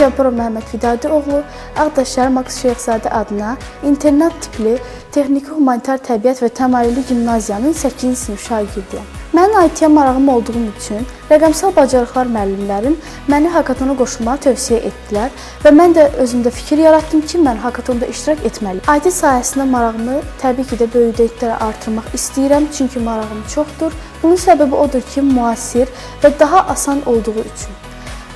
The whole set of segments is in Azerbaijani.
Cabbarov Məhəmməd Vidadioğlu Ağdaş şəhər Max Şeyxzadə adına internat tipli texniki humanitar təbiət və təmayüllü gimnaziyanın 8-ci sinif şagirdiyəm. Mənim IT-yə marağım olduğum üçün rəqəmsal bacarıqlar müəllimlərim məni hakatona qoşulmağı tövsiyə etdilər və mən də özümdə fikir yaratdım ki, mən hakatonda iştirak etməliyəm. IT sahəsində marağımı təbii ki də böyüklərə artırmaq istəyirəm, çünki marağım çoxdur. Bunun səbəbi odur ki, müasir və daha asan olduğu üçün.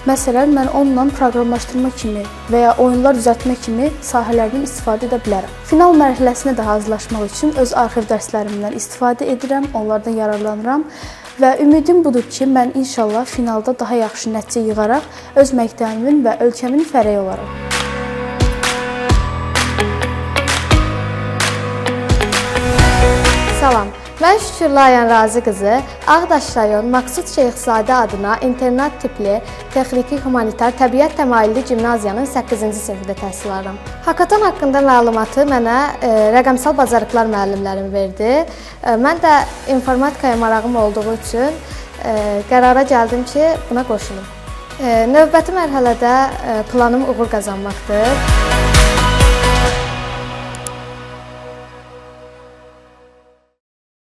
Məsələn, mən onunla proqramlaşdırma kimi və ya oyunlar düzəltmə kimi sahələrdən istifadə edə bilərəm. Final mərhələsinə də hazırlaşmaq üçün öz arxiv dərslərimdən istifadə edirəm, onlardan yararlanıram və ümidim budur ki, mən inşallah finalda daha yaxşı nəticə yığaraq öz məktəbimin və ölkəmin fərəyi olarım. Salam. Mən Şükürlə Ayan Razi qızı Ağdaş rayon Maqsud Şeyxzadə adına internat tipli texniki humanitar təbiət təmayüllü gimnaziyanın 8-ci sinifində təhsil alırım. Hakaton haqqında məlumatı mənə rəqəmsal bacarıqlar müəllimlərim verdi. Mən də informatikaya marağım olduğu üçün qərara gəldim ki, buna qoşulum. Növbəti mərhələdə planım uğur qazanmaqdır.